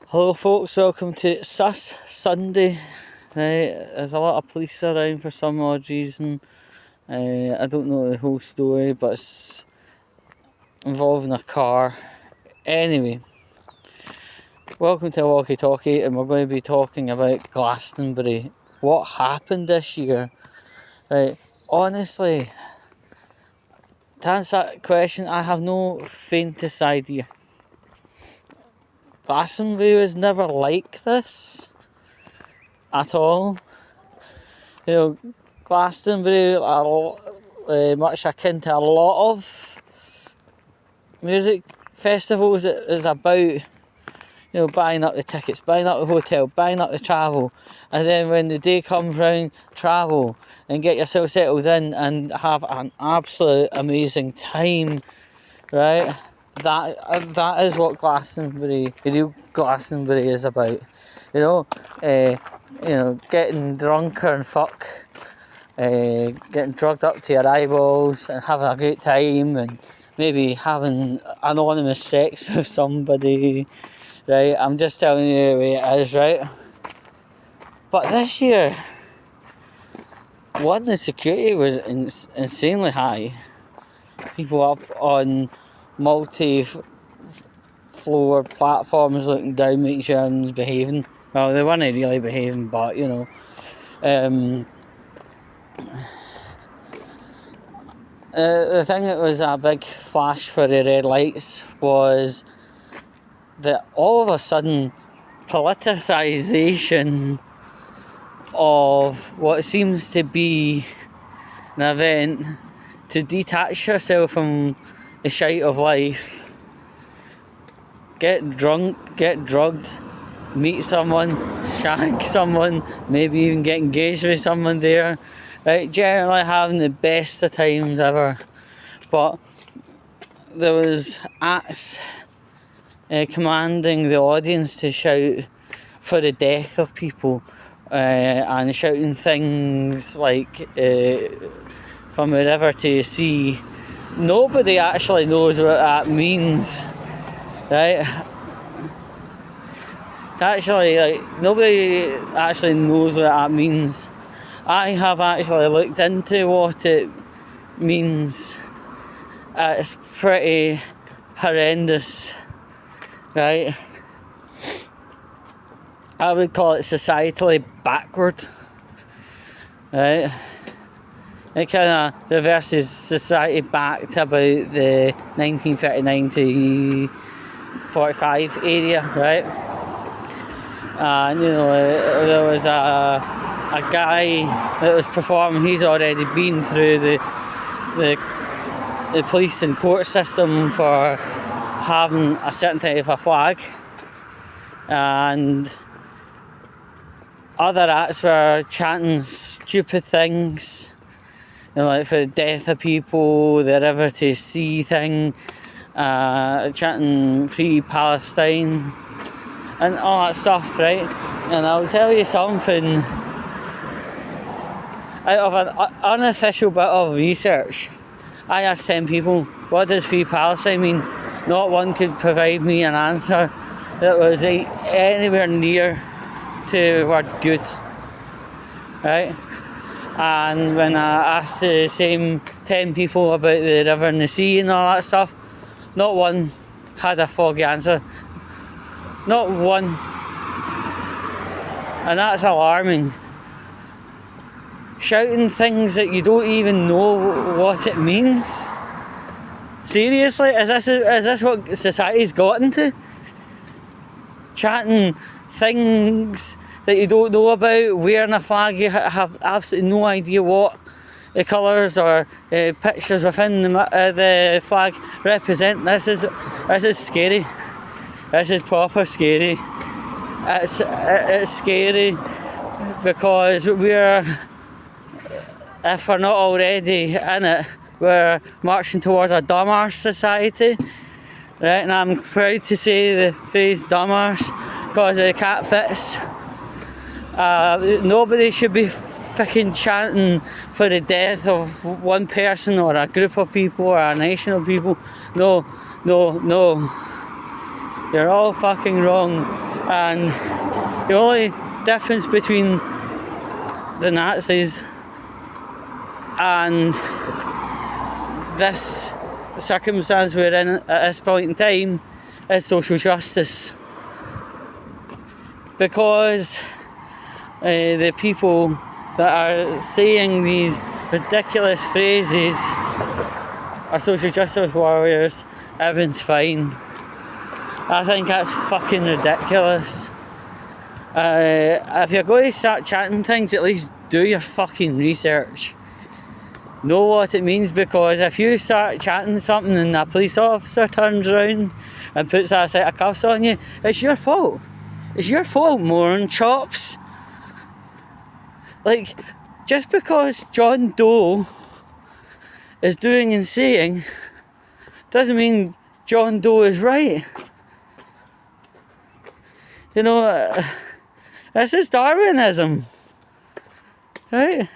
Hello folks, welcome to Sus Sunday. Right, there's a lot of police around for some odd reason. I don't know the whole story, but it's involving a car. Anyway, welcome to Walkie Talkie, and we're going to be talking about Glastonbury. What happened this year? Right, honestly, to answer that question, I have no faintest idea. Glastonbury was never like this at all. You know, Glastonbury are much akin to a lot of music festivals. It is about, buying up the tickets, buying up the hotel, buying up the travel, and then when the day comes round, travel and get yourself settled in and have an absolute amazing time, right? That is what Glastonbury, the real Glastonbury, is about. Getting drunker and fuck, getting drugged up to your eyeballs and having a great time, and maybe having anonymous sex with somebody, right? I'm just telling you the way it is, right? But this year, the security was insanely high. People up on multi-floor platforms looking down, making sure everyone's behaving. Well, they weren't really behaving, but the thing that was a big flash for the red lights was that all of a sudden politicisation of what seems to be an event to detach yourself from the shite of life, get drunk, get drugged, meet someone, shag someone, maybe even get engaged with someone there, right? Generally having the best of times ever. But there was acts commanding the audience to shout for the death of people, and shouting things like from the river to the sea. Nobody actually knows what that means, right? Nobody actually knows what that means. I have actually looked into what it means. It's pretty horrendous, right? I would call it societally backward, right? It kind of reverses society back to about the 1939 to 45 area, right? And there was a guy that was performing. He's already been through the police and court system for having a certain type of flag, and other acts were chanting stupid things, like for the death of people, the river to sea thing, chanting Free Palestine and all that stuff, right? And I'll tell you something, out of an unofficial bit of research, I asked 10 people, what does Free Palestine mean? Not one could provide me an answer that was anywhere near to the word good, right? And when I asked the same 10 people about the river and the sea and all that stuff, not one had a foggy answer. Not one. And that's alarming. Shouting things that you don't even know what it means. Seriously, is this what society's gotten to? Chanting things that you don't know about, wearing a flag you have absolutely no idea what the colours or pictures within the flag represent. This is scary. This is proper scary. It's scary because if we're not already in it, we're marching towards a dumbarse society, right? And I'm proud to say the phrase dumbarse because the cat fits. Nobody should be fucking chanting for the death of one person or a group of people or a nation of people. No. You're all fucking wrong. And the only difference between the Nazis and this circumstance we're in at this point in time is social justice. Because the people that are saying these ridiculous phrases are social justice warriors, everything's fine. I think that's fucking ridiculous. If you're going to start chatting things, at least do your fucking research. Know what it means, because if you start chatting something and a police officer turns around and puts a set of cuffs on you, it's your fault. It's your fault, moron chops. Like, just because John Doe is doing and saying doesn't mean John Doe is right. You know, this is Darwinism, right?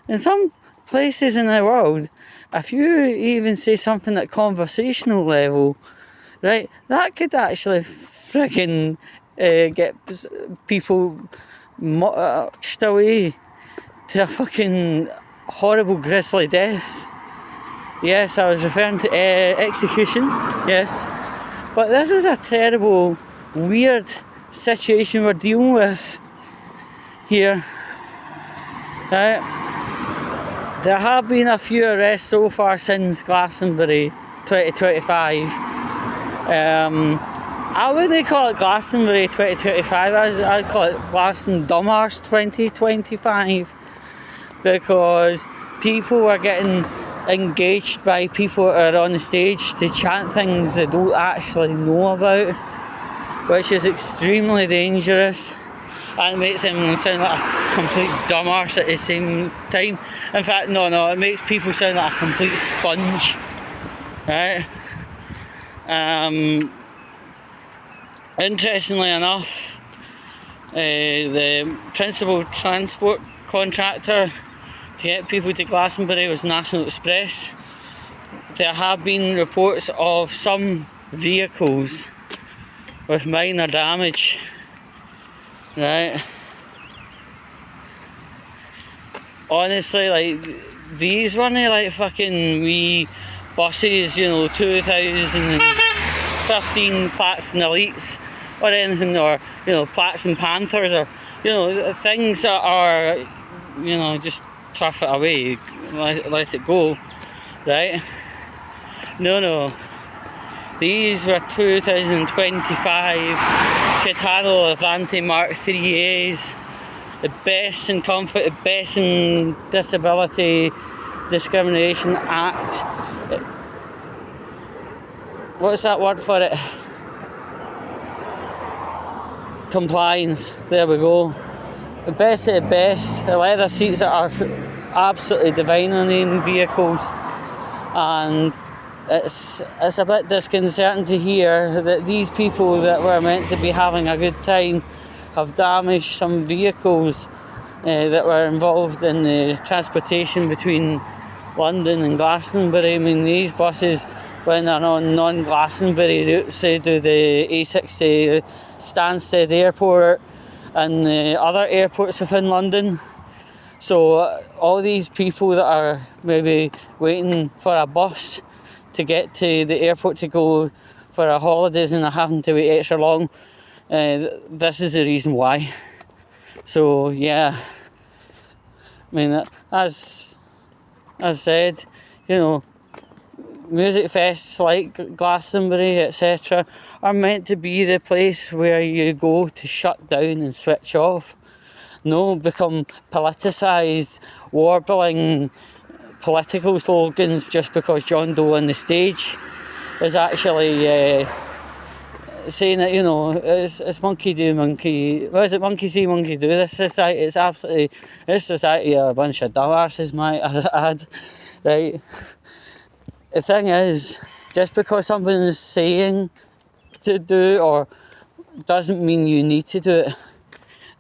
In some places in the world, if you even say something at conversational level, right, that could actually friggin' get people marched away to a fucking horrible grisly death. Yes, I was referring to execution, yes. But this is a terrible, weird situation we're dealing with here. Right? There have been a few arrests so far since Glastonbury 2025. I wouldn't call it Glastonbury 2025, I'd call it dumbarse 2025, because people are getting engaged by people that are on the stage to chant things they don't actually know about, which is extremely dangerous and makes them sound like a complete dumbarse at the same time. In fact, no, it makes people sound like a complete sponge, right? Interestingly enough, the principal transport contractor to get people to Glastonbury was National Express. There have been reports of some vehicles with minor damage, right? Honestly, like, these weren't like fucking wee buses, 2015 Plaques and Elites or anything, or Plaques and Panthers, or things that are just tough it away, let it go, right? No, these were 2025 Catano Levante Mark 3As, the best in comfort, the best in Disability Discrimination Act. What's that word for it? Compliance. There we go. The best of the best. The leather seats that are absolutely divine on the vehicles, and it's a bit disconcerting to hear that these people that were meant to be having a good time have damaged some vehicles that were involved in the transportation between London and Glastonbury. I mean, these buses, when they're on non-Glastonbury routes, they do the A6 to Stansted Airport and the other airports within London. So all these people that are maybe waiting for a bus to get to the airport to go for a holidays and are having to wait extra long, this is the reason why. So yeah, I mean, as said, music fests like Glastonbury, etc., are meant to be the place where you go to shut down and switch off. No, become politicised, warbling political slogans just because John Doe on the stage is actually saying that, it's monkey do monkey. What is it? Monkey see, monkey do. This society is a bunch of dumbasses, might I add, right? The thing is, just because someone is saying to do or doesn't mean you need to do it.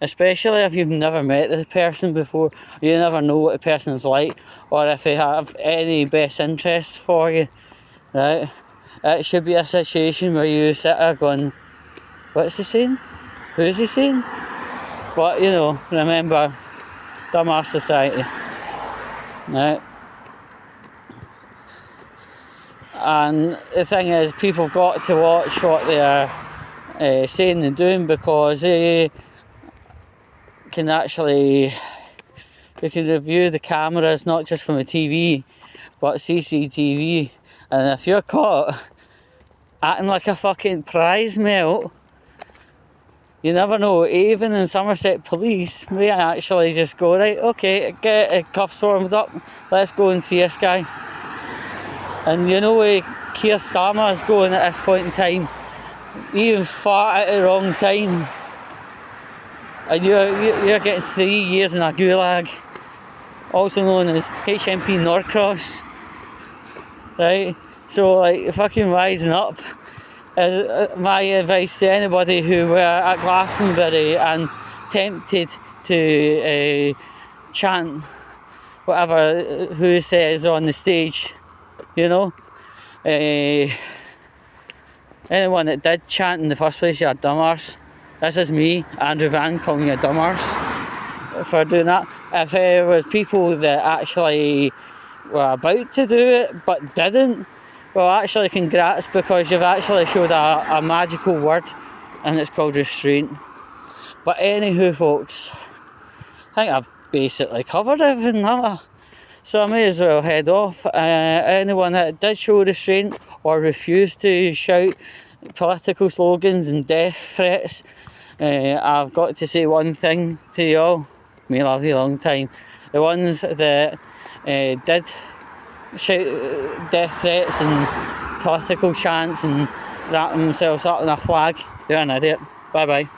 Especially if you've never met the person before, you never know what the person's like, or if they have any best interests for you, right? It should be a situation where you sit there going, what's he saying? Who's he saying? But, you know, remember, dumbarse society. Right? And the thing is, people have got to watch what they're saying and doing, because they can actually, you can review the cameras not just from the TV but CCTV, and if you're caught acting like a fucking prize melt, you never know. Even in Somerset, police may actually just go, right, okay, get cuffs warmed up, let's go and see this guy. And you know where Keir Starmer is going at this point in time, even far at the wrong time, and you're getting 3 years in a gulag, also known as HMP Norcross, right? So, like, fucking rising up is my advice to anybody who were at Glastonbury and tempted to chant whatever who says on the stage, you know. Anyone that did chant in the first place, you're a dumbarse. This is me, Andrew Van, calling you a dumbarse for doing that. If there was people that actually were about to do it but didn't, well, actually congrats, because you've actually showed a magical word, and it's called restraint. But anywho, folks, I think I've basically covered everything, haven't I? So I may as well head off. Anyone that did show restraint or refused to shout political slogans and death threats, I've got to say one thing to y'all. May love you a long time. The ones that did shout death threats and political chants and wrap themselves up in a flag, they're an idiot. Bye bye.